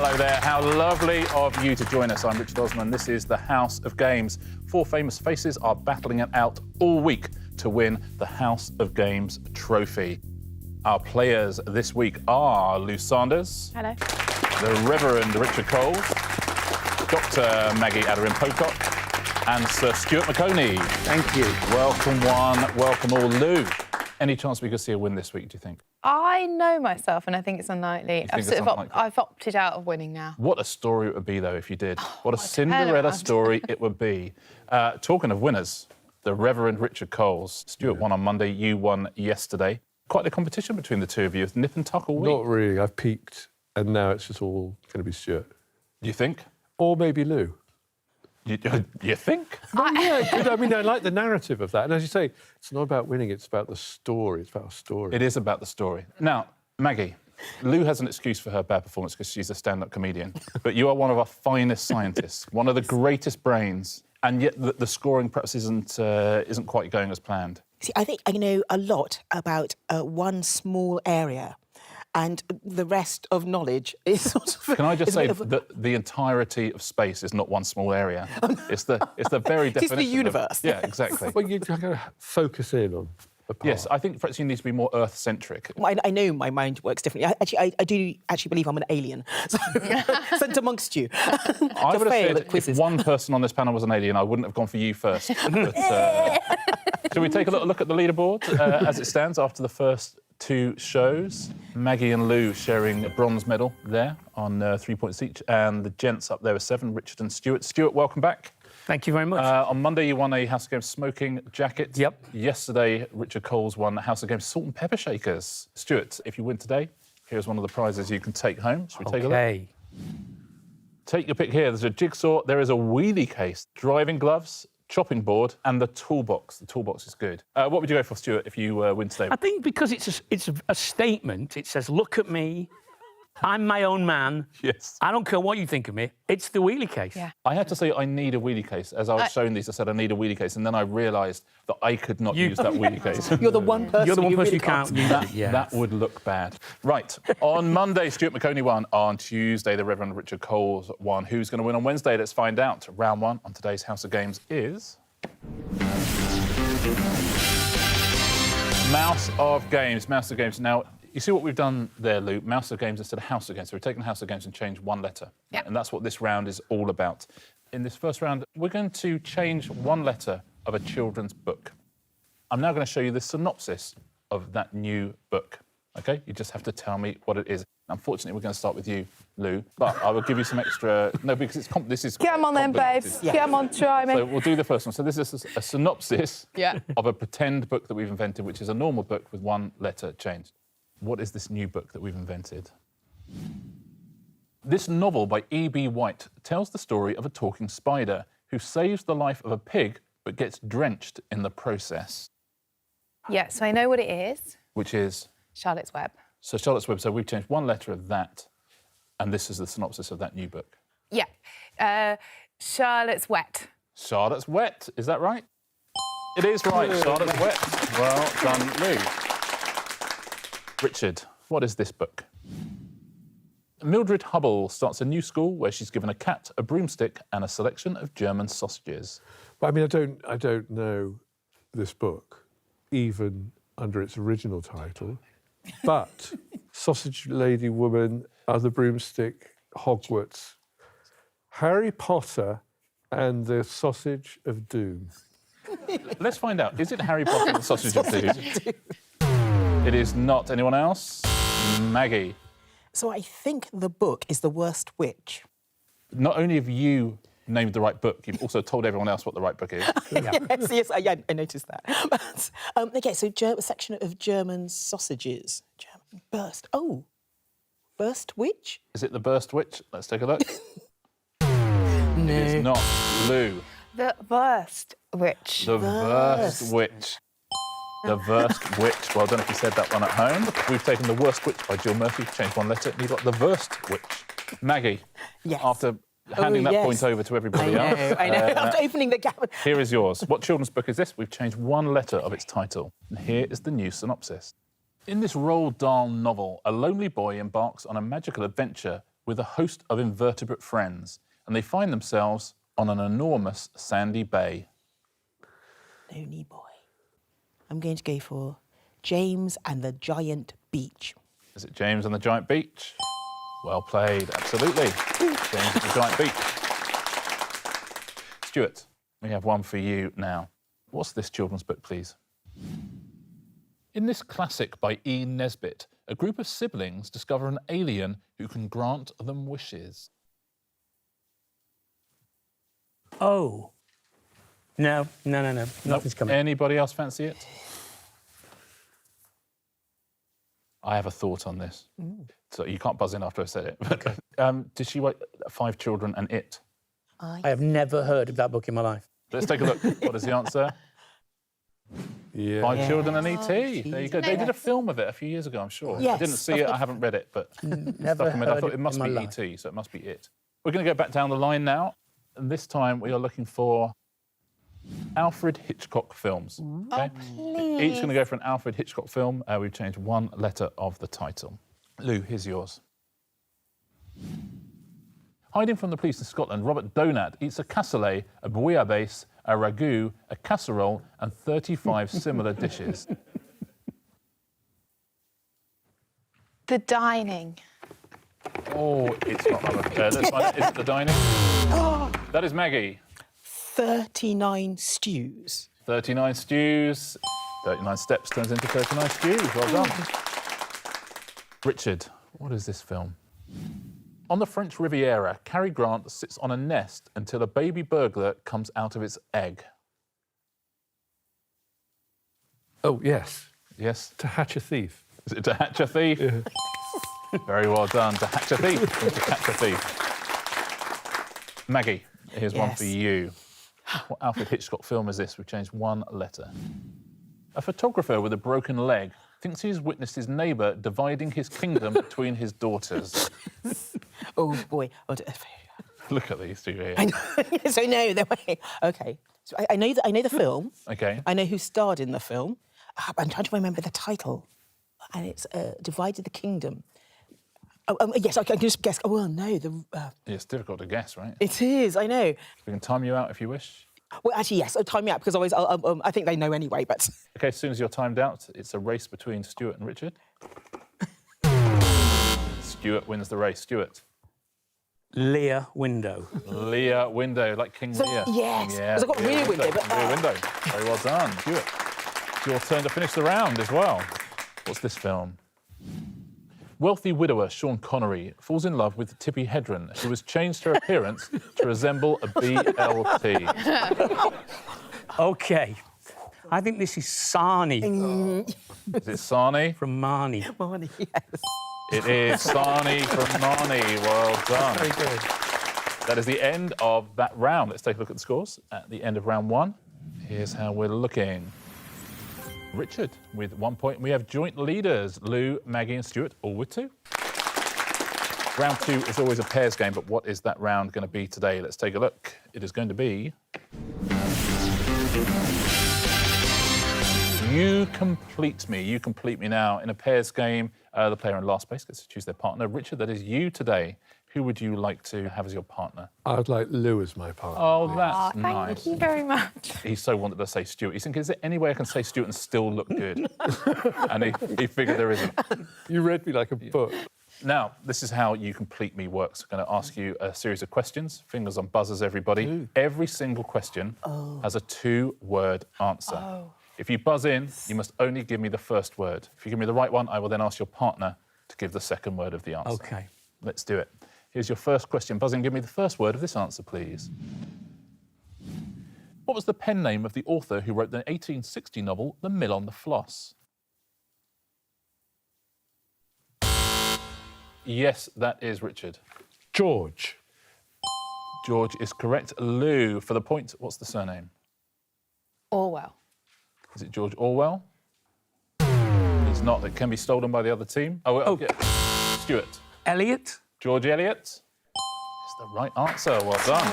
Hello there, how lovely of you to join us. I'm Richard Osman, this is the House of Games. 4 famous faces are battling it out all week to win the House of Games trophy. Our players this week are Lou Sanders. Hello. The Reverend Richard Coles, Dr. Maggie Aderin-Pocock, and Sir Stuart Maconie. Thank you. Welcome one, welcome all. Lou, any chance we could see a win this week, do you think? I know myself, and I think it's unlikely. I've opted out of winning now. What a story it would be, though, if you did. What a Cinderella story it would be. Talking of winners, the Reverend Richard Coles. Stuart won on Monday, you won yesterday. Quite a competition between the two of you. It's nip and tuck all week. Not really. I've peaked, and now it's just all going to be Stuart. You think? Or maybe Lou. You think? Well, yeah, I mean, I like the narrative of that. And as you say, it's not about winning, it's about the story. It's about a story. It is about the story. Now, Maggie, Lou has an excuse for her bad performance because she's a stand-up comedian. But you are one of our finest scientists, one of the greatest brains, and yet the scoring perhaps isn't quite going as planned. See, I think I know a lot about one small area, and the rest of knowledge is sort of... Can I just say that the entirety of space is not one small area? It's the very definition. It's the universe. Yeah, exactly. Well, you've got to focus in on a part. Yes, I think perhaps you need to be more Earth-centric. I know my mind works differently. I do actually believe I'm an alien, so sent amongst you. I would have said if one person on this panel was an alien, I wouldn't have gone for you first. But, shall we take a little look at the leaderboard as it stands after the first 2 shows? Maggie and Lou sharing a bronze medal there on 3 points each, and the gents up there with 7, Richard and Stuart. Stuart, welcome back. Thank you very much. On Monday, you won a House of Games smoking jacket. Yep. Yesterday, Richard Coles won House of Games salt and pepper shakers. Stuart, if you win today, here's one of the prizes you can take home. Should we take a look? Okay. Take your pick here. There's a jigsaw, there is a wheelie case, driving gloves, chopping board, and the toolbox. The toolbox is good. What would you go for, Stuart, if you win today? I think because it's a statement, it says, look at me, I'm my own man. Yes. I don't care what you think of me. It's the wheelie case. Yeah. I had to say I need a wheelie case. As I was showing these, I said I need a wheelie case, and then I realised that I could not use that wheelie case. You're the one person. You're the one person really who can't use it. Yeah. That would look bad. Right. On Monday, Stuart Maconie won. On Tuesday, the Reverend Richard Coles won. Who's going to win on Wednesday? Let's find out. Round 1 on today's House of Games is... Mouse of Games. Mouse of Games. Now, you see what we've done there, Lou? Mouse of Games instead of House of Games. So we've taken House of Games and changed 1 letter. Yeah. And that's what this round is all about. In this first round, we're going to change 1 letter of a children's book. I'm now going to show you the synopsis of that new book. OK? You just have to tell me what it is. Unfortunately, we're going to start with you, Lou, but I will give you some extra... No, because this is... Come on then, babes. Yeah. Come on, try me. So we'll do the first one. So this is a synopsis of a pretend book that we've invented, which is a normal book with 1 letter changed. What is this new book that we've invented? This novel by E.B. White tells the story of a talking spider who saves the life of a pig but gets drenched in the process. Yeah, so I know what it is. Which is? Charlotte's Web. So Charlotte's Web, so we've changed 1 letter of that, and this is the synopsis of that new book. Yeah. Charlotte's Wet. Charlotte's Wet, is that right? It is right, Charlotte's Wet. Well done, Lou. Richard, what is this book? Mildred Hubble starts a new school where she's given a cat, a broomstick, and a selection of German sausages. But I mean, I don't know this book, even under its original title. But Sausage Lady Woman, Other Broomstick, Hogwarts, Harry Potter and the Sausage of Doom. Let's find out. Is it Harry Potter and the Sausage of Doom? It is not. Anyone else? Maggie. So I think the book is The Worst Witch. Not only have you named the right book, you've also told everyone else what the right book is. Yes, I noticed that. But, OK, so a section of German sausages. German burst. Oh, Burst Witch? Is it the Burst Witch? Let's take a look. No. It is not. Lou. The Worst Witch. The Worst Witch. The Worst Witch. Well done if you said that one at home. We've taken The Worst Witch by Jill Murphy, changed 1 letter, and you've got The Worst Witch. Maggie, Yes. after handing that point over to everybody else. I know. After opening the gap. Here is yours. What children's book is this? We've changed 1 letter of its title. And here is the new synopsis. In this Roald Dahl novel, a lonely boy embarks on a magical adventure with a host of invertebrate friends, and they find themselves on an enormous sandy bay. Lonely boy. I'm going to go for James and the Giant Beach. Is it James and the Giant Beach? Well played, absolutely. James and the Giant Beach. Stuart, we have one for you now. What's this children's book, please? In this classic by E. Nesbit, a group of siblings discover an alien who can grant them wishes. Oh. No. Nothing's coming. Anybody else fancy it? I have a thought on this. So you can't buzz in after I said it. Okay. Did she write 5 Children and It? I have never heard of that book in my life. Let's take a look. What is the answer? Yeah. 5 Children and E.T. There you go. They did a film of it a few years ago, I'm sure. Yes. I didn't see it, I haven't read it, but Never stuck in my head. I thought it must be in my E.T., so it must be it. We're going to go back down the line now, and this time we are looking for Alfred Hitchcock films. Okay? Each going to go for an Alfred Hitchcock film. We've changed one letter of the title. Lou, here's yours. Hiding from the police in Scotland, Robert Donat eats a cassoulet, a bouillabaisse, a ragout, a casserole, and 35 similar dishes. The Dining. Oh, it's not. Let's find out. Is it The Dining? That is Maggie. 39 stews. 39 stews. 39 steps turns into 39 stews. Well done. Richard, what is this film? On the French Riviera, Cary Grant sits on a nest until a baby burglar comes out of its egg. Oh, yes. Yes? To Hatch a Thief. Is it To Hatch a Thief? Yeah. Very well done. To Hatch a Thief. Or To Catch a Thief. Maggie, here's one for you. What Alfred Hitchcock film is this? We've changed one letter. A photographer with a broken leg thinks he's witnessed his neighbour dividing his kingdom between his daughters. Oh, boy. Look at these two here. I know. Yes, I know. OK. So I know the film. OK. I know who starred in the film. I'm trying to remember the title. And it's Divided the Kingdom. Yes, I can just guess. Oh, well, no. It's difficult to guess, right? It is, I know. We can time you out if you wish. Well, actually, yes, time me out, because I think they know anyway, but... OK, as soon as you're timed out, it's a race between Stuart and Richard. Stuart wins the race. Stuart. Lear Window. Lear Window, like King Lear. Yes, Yeah, because I've got Rear Window, but... Rear Window. Very well done, Stuart. It's your turn to finish the round as well. What's this film? Wealthy widower Sean Connery falls in love with Tippi Hedren, who has changed her appearance to resemble a BLT. OK. I think this is Sarnie. Is it Sarnie? From Marnie. Marnie, yes. It is Sarnie from Marnie. Well done. Very good. That is the end of that round. Let's take a look at the scores at the end of round 1. Here's how we're looking. Richard with 1 point. We have joint leaders, Lou, Maggie and Stuart, all with 2. Round 2 is always a pairs game, but what is that round going to be today? Let's take a look. It is going to be... You complete me. You complete me now. In a pairs game, the player in last place gets to choose their partner. Richard, that is you today. Who would you like to have as your partner? I'd like Lou as my partner. Oh, that's nice. Thank you very much. He so wanted to say Stuart. He's thinking, is there any way I can say Stuart and still look good? And he figured there isn't. You read me like a book. Now, this is how You Complete Me works. I'm going to ask you a series of questions. Fingers on buzzers, everybody. Ooh. Every single question has a 2-word answer. If you buzz in, you must only give me the first word. If you give me the right one, I will then ask your partner to give the second word of the answer. OK. Let's do it. Here's your first question. Buzz in, give me the first word of this answer, please. What was the pen name of the author who wrote the 1860 novel The Mill on the Floss? Yes, that is Richard. George. George is correct. Lou, for the point, what's the surname? Orwell. Is it George Orwell? It's not. It can be stolen by the other team. Oh. Yeah. Stuart. Elliot? George Eliot. It's the right answer. Well done.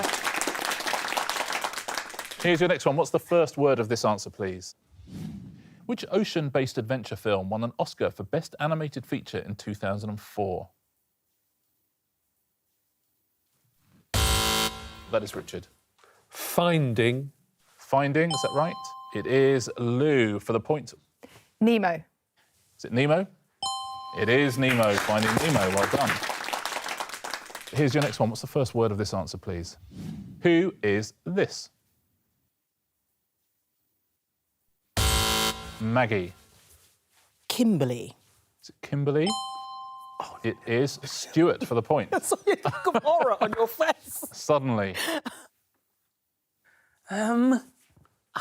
Here's your next one. What's the first word of this answer, please? Which ocean-based adventure film won an Oscar for Best Animated Feature in 2004? That is Richard. Finding. Finding, is that right? It is Lou for the point. Nemo. Is it Nemo? It is Nemo, Finding Nemo. Well done. Here's your next one. What's the first word of this answer, please? Who is this? Maggie. Kimberly. Is it Kimberly? Oh, it is Stuart for the point. I saw a look of horror on your face. Suddenly. I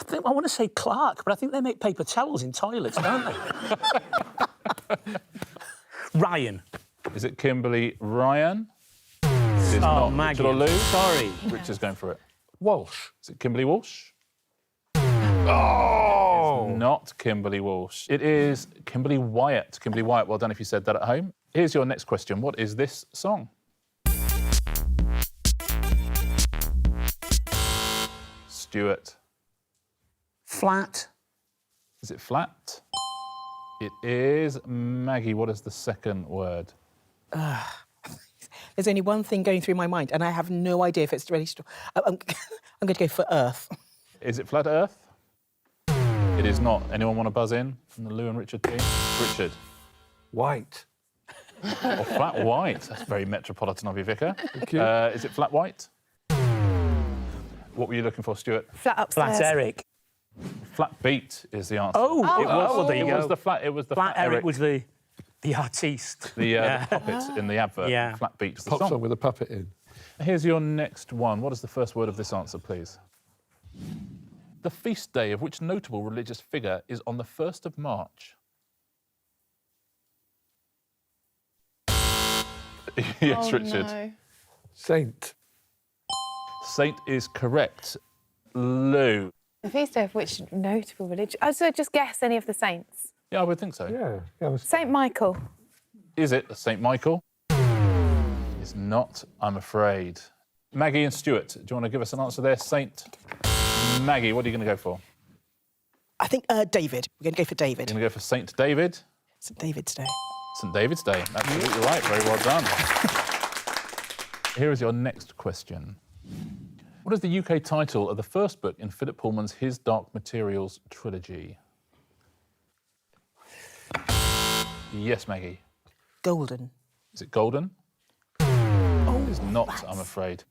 think I want to say Clark, but I think they make paper towels in toilets, don't they? Ryan. Is it Kimberly Ryan? It is not Maggie. Richard or Lou. Sorry. Richard's going for it. Walsh. Is it Kimberly Walsh? Oh! It's not Kimberly Walsh. It is Kimberly Wyatt. Kimberly Wyatt, well done if you said that at home. Here's your next question. What is this song? Stuart. Flat. Is it flat? It is Maggie. What is the second word? There's only one thing going through my mind, and I have no idea if it's ready to... I'm going to go for Earth. Is it flat Earth? It is not. Anyone want to buzz in from the Lou and Richard team? Richard. White. Or flat white. That's very metropolitan of you, Vicar. Thank you. Is it flat white? What were you looking for, Stuart? Flat upstairs. Flat Eric. Flat beat is the answer. Oh, it was. Well, there you It go. was the flat. It was the Flat flat Eric was the artiste. the puppet in the advert. Yeah. Flat beat is the Pop song. song with a puppet in. Here's your next one. What is the first word of this answer, please? The feast day of which notable religious figure is on the 1st of March? Yes, Oh, Richard. no. Saint. Saint is correct. Lou. The feast day of which notable religion? Oh, so just guess any of the saints. Yeah, I would think so. Yeah. Saint Michael. Is it Saint Michael? It's not, I'm afraid. Maggie and Stuart, do you want to give us an answer there? Saint Maggie, what are you going to go for? I think David. We're going to go for David. You're going to go for Saint David? St David's Day. St David's Day. Absolutely right. Very well done. Here is your next question. What is the UK title of the first book in Philip Pullman's His Dark Materials trilogy? Yes, Maggie. Golden. Is it Golden? Oh, It's not, I'm afraid.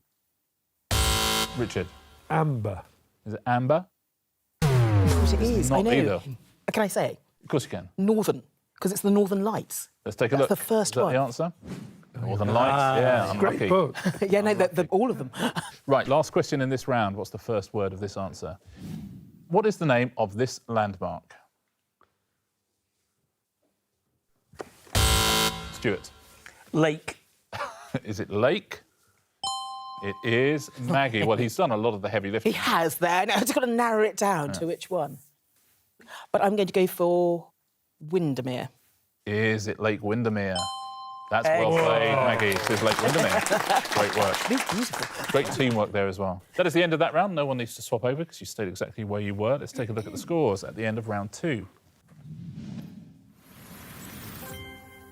Richard. Amber. Is it Amber? of course it is. Not I know. either. Can I say? Of course you can. Northern, because it's the Northern Lights. Let's take a That's look. the first Is that one. the answer? Northern Lights, yeah, Great unlucky. book. Yeah, no, all of them. Right, last question in this round. What's the first word of this answer? What is the name of this landmark? Stuart. Lake. Is it Lake? It is Maggie. Well, he's done a lot of the heavy He lifting. has there. Now I've just got to narrow it down to which one. But I'm going to go for Windermere. Is it Lake Windermere? That's well played, Maggie. It is Lake Windermere. Great work. It's beautiful. Great teamwork there as well. That is the end of that round. No one needs to swap over because you stayed exactly where you were. Let's take a look at the scores at the end of round 2.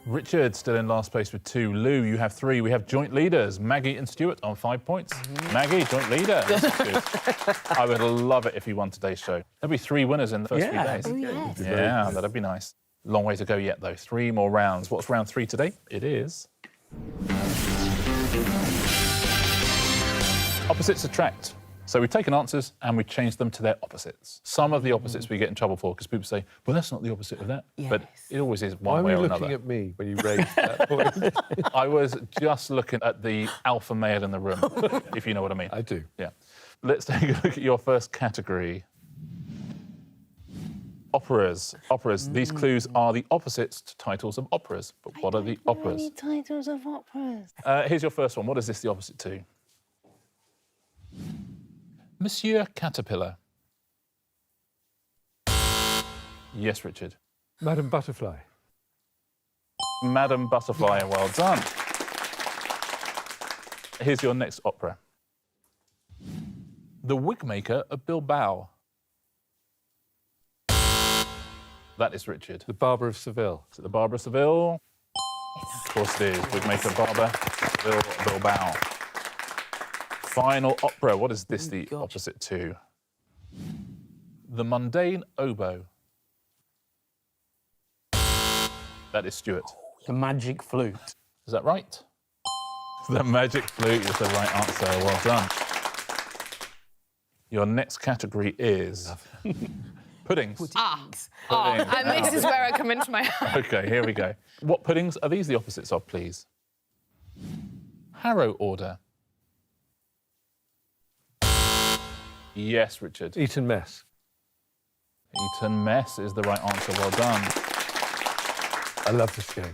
Richard still in last place with 2. Lou, you have 3. We have joint leaders, Maggie and Stuart on 5 points. Maggie, joint leader. This is good. I would love it if you won today's show. There'll be 3 winners in the first few days. Oh, yes. Yeah, that'd be nice. Long way to go yet, though. 3 more rounds. What's round 3 today? It is... Opposites attract. So we've taken answers and we've changed them to their opposites. Some of the opposites we get in trouble for because people say, well, that's not the opposite of that. But it always is Why one were way you or looking another. at me when you raised that point? I was just looking at the alpha male in the room, if you know what I mean. I do. Yeah. Let's take a look at your first category. Operas. Operas. These clues are the opposites to titles of operas. But what are the operas? Any titles of operas? Here's your first one. What is this the opposite to? Monsieur Caterpillar. Yes, Richard. Madam Butterfly. Madam Butterfly, well done. Here's your next opera. The Wigmaker of Bilbao. That is Richard. The Barber of Seville. Is it the Barber of Seville? Of course it is. Wigmaker Barber, Seville, Bilbao. Final opera. What is this the opposite to? The mundane oboe. That is Stuart. The magic flute. Is that right? The magic flute is the right answer. Well done. Your next category is puddings. And this is where I come into my own. OK, here we go. What puddings are these the opposites of, please? Harrow order. Yes, Richard. Eton mess. Eton mess is the right answer. Well done. I love this game.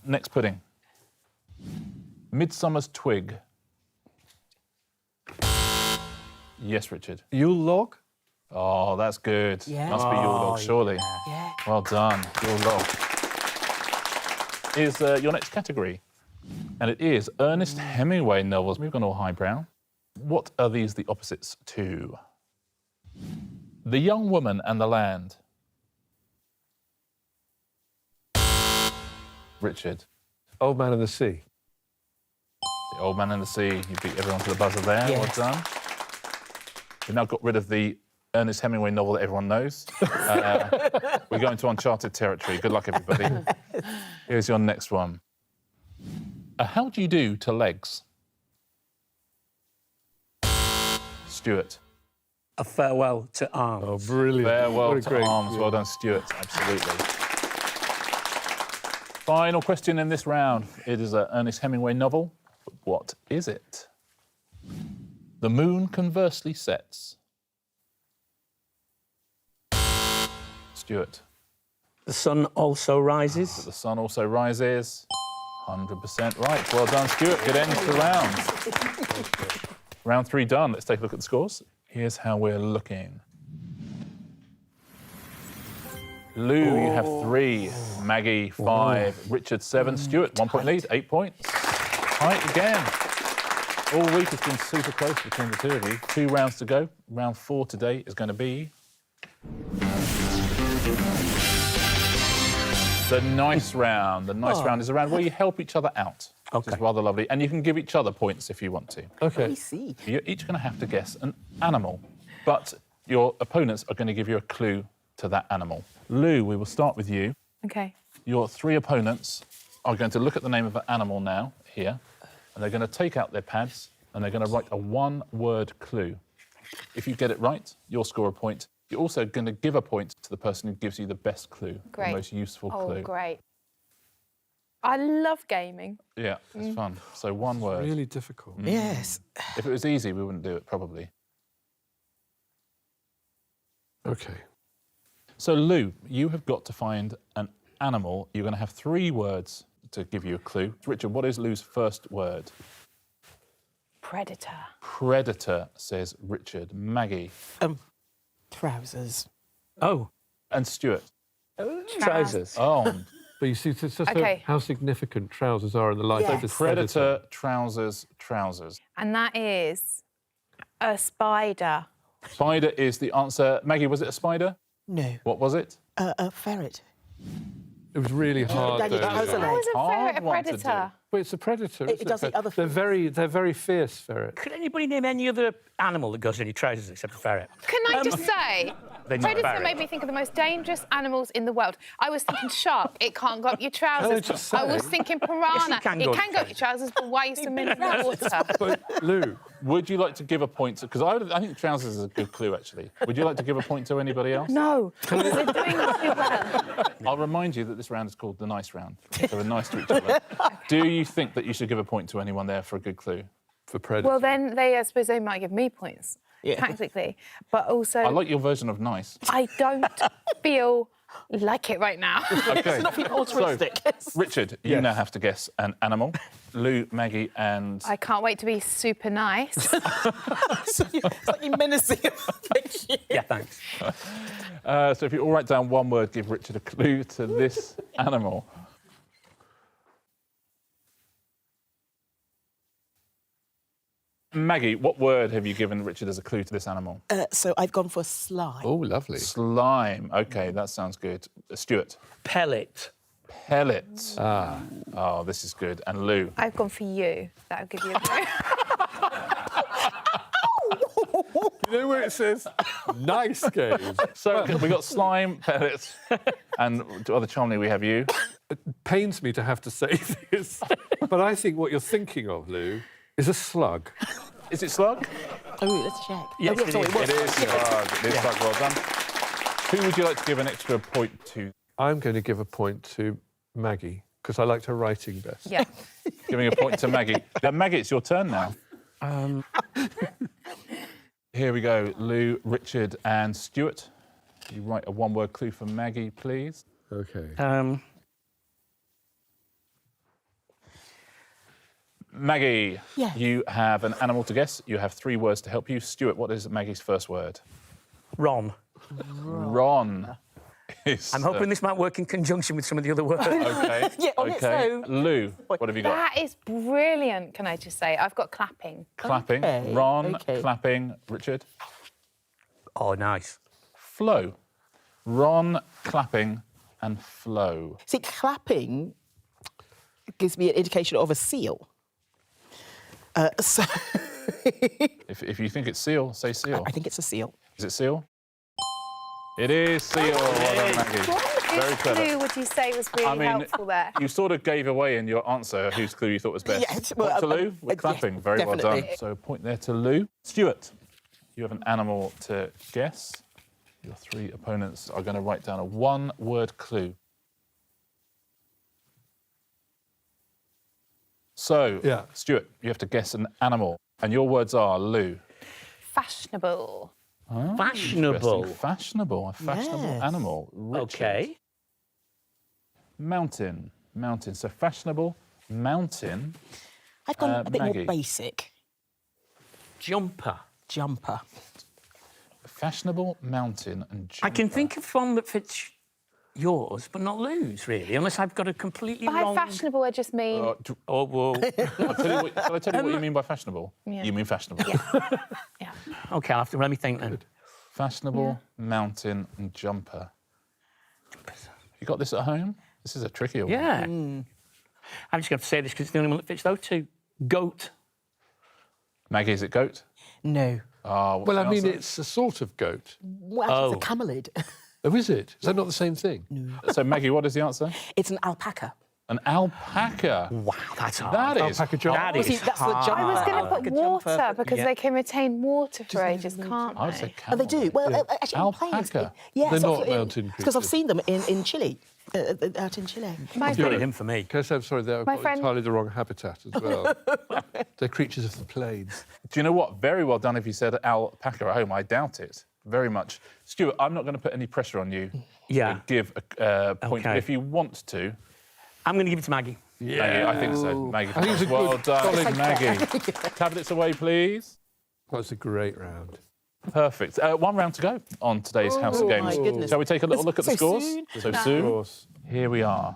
Next pudding. Midsummer's twig. Yes, Richard. Yule log? Oh, that's good. Yeah. Must be Yule log, surely. Yeah. Well done. Yule log is your next category. And it is Ernest Hemingway novels. We've gone all highbrow. What are these the opposites to? The Young Woman and the Land. Richard. Old Man and the Sea. The Old Man and the Sea. You beat everyone to the buzzer there. Yes. Well done. We've now got rid of the Ernest Hemingway novel that everyone knows. We're going to uncharted territory. Good luck, everybody. Here's your next one. How do you do to legs? Stuart. A farewell to arms. Oh, brilliant. Farewell What a to great- arms. yeah. Well done, Stuart. Absolutely. Final question in this round. It is an Ernest Hemingway novel. But what is it? The moon conversely sets. Stuart. The sun also rises. The sun also rises. 100% right. Well done, Stuart. Good end to the round. Round 3 done. Let's take a look at the scores. Here's how we're looking. Lou, you have 3. Maggie, 5. Richard, 7. Stuart, 1 point lead, 8 points. Tight again. All week it's been super close between the two of you. 2 rounds to go. Round 4 today is going to be the nice round. The nice round is a round where you help each other out, which is rather lovely. And you can give each other points if you want to. OK. Let me see. You're each going to have to guess an animal, but your opponents are going to give you a clue to that animal. Lou, we will start with you. OK. Your 3 opponents are going to look at the name of an animal now, here, and they're going to take out their pads and they're going to write a 1-word clue. If you get it right, you'll score a point. You're also going to give a point to the person who gives you the best clue, Great. the most useful clue. Oh, great. I love gaming. Yeah, it's fun. So 1 word. Really difficult. Yes. If it was easy, we wouldn't do it, probably. OK. So, Lou, you have got to find an animal. You're going to have 3 words to give you a clue. Richard, what is Lou's first word? Predator. Predator, says Richard. Maggie. Trousers. Oh, And Stuart. trousers. Oh, But you see, it's just OK. how significant trousers are in the life Yes. of this predator, trousers, trousers. And that is a spider. Spider is the answer. Maggie, was it a spider? No. What was it? A ferret. It was really hard, Daddy, though. how's the How leg? is a Hard ferret a one to predator? Well, it's a predator. It isn't does eat other They're very fierce, ferrets. Could anybody name any other animal that goes in your trousers except a ferret? Can I just say, They're not predator ferret. made me think of the most dangerous animals in the world. I was thinking shark, it can't go up your trousers. just I was say? thinking piranha, can go it up can your go up your trousers, but why are you swimming in the water? But, Lou, Would you like to give a point? Because I think trousers is a good clue, actually. Would you like to give a point to anybody else? No, we're doing too well. I'll remind you that this round is called the nice round. So we're nice to each other. Do you think that you should give a point to anyone there for a good clue? for predator. Well, then I suppose they might give me points, tactically. But also, I like your version of nice. I don't feel like it right now. Okay. Not being altruistic. Richard, you now have to guess an animal. Lou, Maggie, and I can't wait to be super nice. It's like you're menacing. Thank you. Yeah, thanks. so if you all write down 1 word, give Richard a clue to this animal. Maggie, what word have you given Richard as a clue to this animal? So I've gone for slime. Oh, lovely. Slime. OK, that sounds good. Stuart. Pellet. Pellet. Ah. Oh, this is good. And Lou? I've gone for you. That'll give you a clue. You know where it says nice game? So we got slime, pellets, and to other Cholmondeley we have you. It pains me to have to say this, but I think what you're thinking of, Lou, is a slug. Is it slug? Oh, let's check. Yes, oh, sorry, It is slug. It is slug. Well done. Who would you like to give an extra point to? I'm going to give a point to Maggie, because I liked her writing best. Yeah. Giving a point to Maggie. Maggie, it's your turn now. Here we go. Lou, Richard and Stuart. You write a one-word clue for Maggie, please. OK. Maggie, Yeah. you have an animal to guess. You have 3 words to help you. Stuart, what is Maggie's first word? Ron. Ron. I'm hoping this might work in conjunction with some of the other words. OK. Yeah, on its OK. own. Lou, what have you got? That is brilliant, can I just say? I've got clapping. Clapping. Okay, Ron, okay. clapping. Richard? Oh, nice. Flow. Ron, clapping and flow. See, clapping gives me an indication of a seal. So If you think it's seal, say seal. I think it's a seal. Is it seal? It is seal. Well done, Maggie. Very Whose clever. clue would you say was really helpful there? You sort of gave away in your answer whose clue you thought was best. Yes, Point well, to Lou with yes, clapping. Very well definitely. done. So point there to Lou. Stuart, you have an animal to guess. Your 3 opponents are going to write down a one-word clue. So, Yeah. Stuart, you have to guess an animal. And your words are, Lou. Fashionable. Fashionable. Interesting. Fashionable. A fashionable Yes. animal. Richard. OK. Mountain. Mountain. So fashionable, mountain. I've gone a bit Maggie. more basic. Jumper. Jumper. Fashionable, mountain and jumper. I can think of one that fits yours, but not Lou's, really, unless I've got a completely By wrong... fashionable, I just mean... Oh, well... Shall I tell you what you mean by fashionable? Yeah. You mean fashionable. Yeah. OK, I'll have to let me think then. Fashionable, mountain and jumper. You got this at home? This is a tricky one. Yeah. I'm just going to say this because it's the only one that fits those 2. Goat. Maggie, is it goat? No. What's Well, the I mean, answer? it's a sort of goat. Well, it's a camelid. Oh, is it? Is that not the same thing? So, Maggie, what is the answer? It's an alpaca. An alpaca. Wow, that's hard. That is Alpaca jumper. That Well, is see, that's the hard. jumper. I was going to Like put a jumper, water because yeah. they can retain water for ages, can't I would they? say Oh, they camel. do. Well, actually, in planes. Alpaca. Yeah, They're so not mountain because I've creatures. seen them in Chile, out in Chile. My Good friend, him for me. Can I say, I'm sorry, they're My friend- entirely the wrong habitat as well. They're creatures of the plains. Do you know what? Very well done if you said alpaca at home. I doubt it very much. Stuart, I'm not going to put any pressure on you Yeah. to give a point. Okay. But if you want to, I'm going to give it to Maggie. Maggie, I think so. Maggie, I think it's a well good, done, solid Maggie. Tablets away, please. That was a great round. Perfect. One round to go on today's House of Oh, Games. my goodness. Shall we take a little look at the So scores? soon? So Of soon. course. Here we are.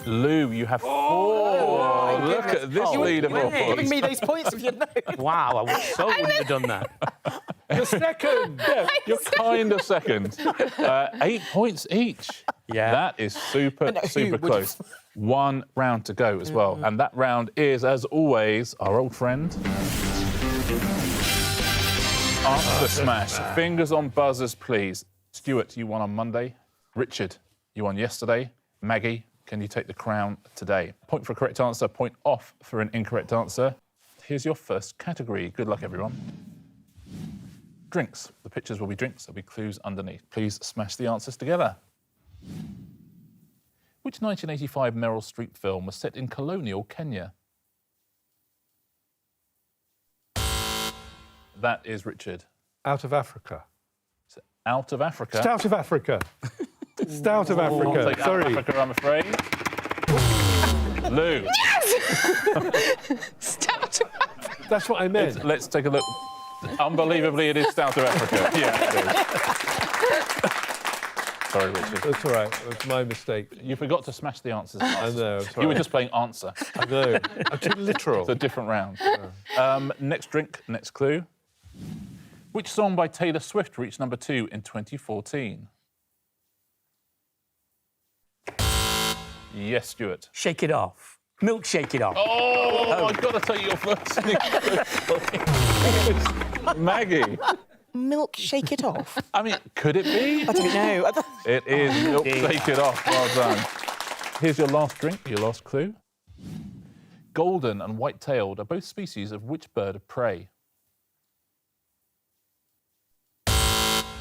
Lou, you have 4. Look at this leaderboard. Giving me those points if you know. Wow, I so wouldn't have done that. You're second. Yeah, you're kind of second. 8 points each. Yeah. That is super, know, who super would close. 1 round to go as well. And that round is, as always, our old friend. Answer Smash. Fingers on buzzers, please. Stuart, you won on Monday. Richard, you won yesterday. Maggie, can you take the crown today? Point for a correct answer, point off for an incorrect answer. Here's your first category. Good luck, everyone. Drinks. The pictures will be drinks. There'll be clues underneath. Please smash the answers together. Which 1985 Meryl Streep film was set in colonial Kenya? That is Richard. Out of Africa. Out of Africa. Stout of Africa. Stout of I'll Africa. take Out Sorry. of Africa, I'm afraid. Lou, Stout. That's what I meant. let's take a look. Unbelievably, it is South of Africa. Yeah, it is. Sorry, Richard. That's all right. That's my mistake. You forgot to smash the answers. I know. I'm sorry. You were just playing answer. I know. I'm too literal. It's a different round. Next drink, next clue. Which song by Taylor Swift reached number 2 in 2014? Yes, Stuart. Shake it off. Milkshake it off. Oh, I've got to take your first. Maggie. Milkshake it off. I mean, could it be? I don't know. It is milkshake it off. Well done. Here's your last drink, your last clue. Golden and white-tailed are both species of which bird of prey?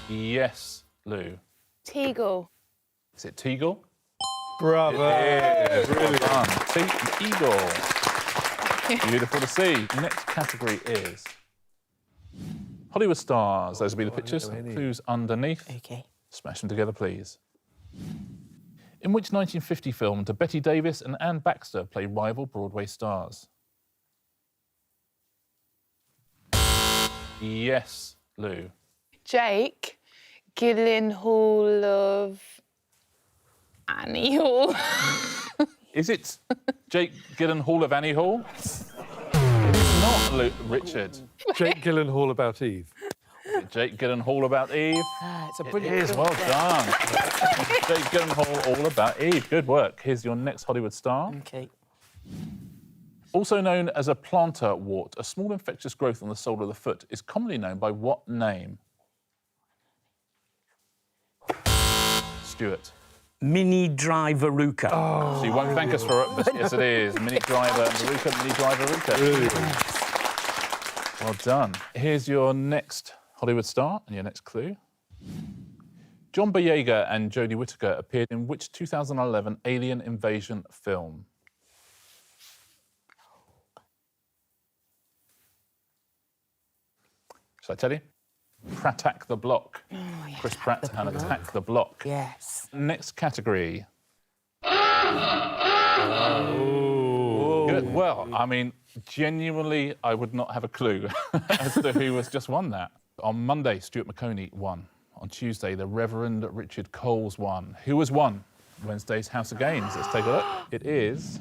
Yes, Lou. Teagle. Is it Teagle? Bravo! It is. Well done. Eagle. Beautiful to see. Next category is Hollywood stars. Those will be the pictures. Clues underneath. OK. Smash them together, please. In which 1950 film do Betty Davis and Anne Baxter play rival Broadway stars? Yes, Lou. Jake Gyllenhaal of Annie Hall. Is it Jake Gyllenhaal of Annie Hall? It is not, Richard. Jake Gyllenhaal about Eve. Jake Gyllenhaal about Eve. It's a It brilliant is, well done. Jake Gyllenhaal all about Eve. Good work. Here's your next Hollywood star. OK. Also known as a plantar wart, a small infectious growth on the sole of the foot is commonly known by what name? Stuart. Mini Dry Veruca. So you won't thank us for it, but yes, it is. Mini driver, Veruca, mini driver, Veruca. Really? Well done. Here's your next Hollywood star and your next clue. John Boyega and Jodie Whittaker appeared in which 2011 alien invasion film? Shall I tell you? Prattack the Block. Oh, yeah. Chris Pratt and Attack the Block. Yes. Next category. Good. Well, I mean, genuinely, I would not have a clue as to who has just won that. On Monday, Stuart Maconie won. On Tuesday, the Reverend Richard Coles won. Who has won Wednesday's House of Games? Let's take a look. It is...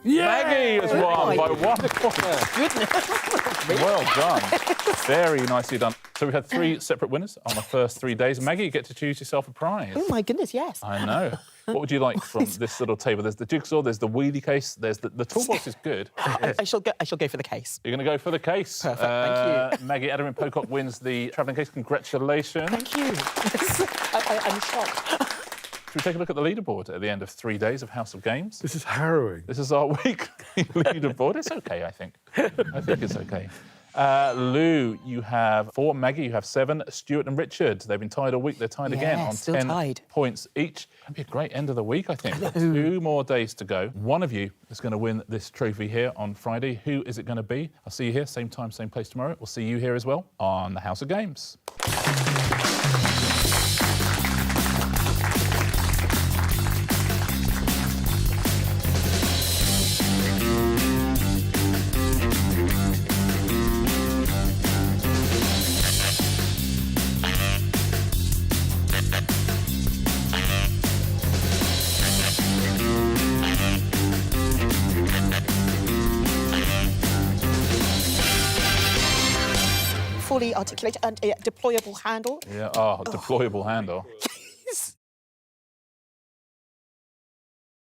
Maggie has won by 1 point. Goodness. Well done. Very nicely done. So we had 3 separate winners on the first 3 days. Maggie, you get to choose yourself a prize. Oh, my goodness, yes. I know. What would you like from this little table? There's the jigsaw, there's the wheelie case, there's the toolbox is good. I shall go for the case. You're going to go for the case. Perfect, thank you. Maggie Aderin-Pocock wins the travelling case. Congratulations. Thank you. I'm shocked. Should we take a look at the leaderboard at the end of 3 days of House of Games? This is harrowing. This is our weekly leaderboard. It's OK, I think. I think it's OK. Lou, you have 4. Maggie, you have 7. Stuart and Richard, they've been tied all week. They're tied again on still 10 tied. points each. That'd be a great end of the week, I think. 2 more days to go. One of you is going to win this trophy here on Friday. Who is it going to be? I'll see you here, same time, same place tomorrow. We'll see you here as well on the House of Games. Fully articulated and a deployable handle. Yeah, deployable handle.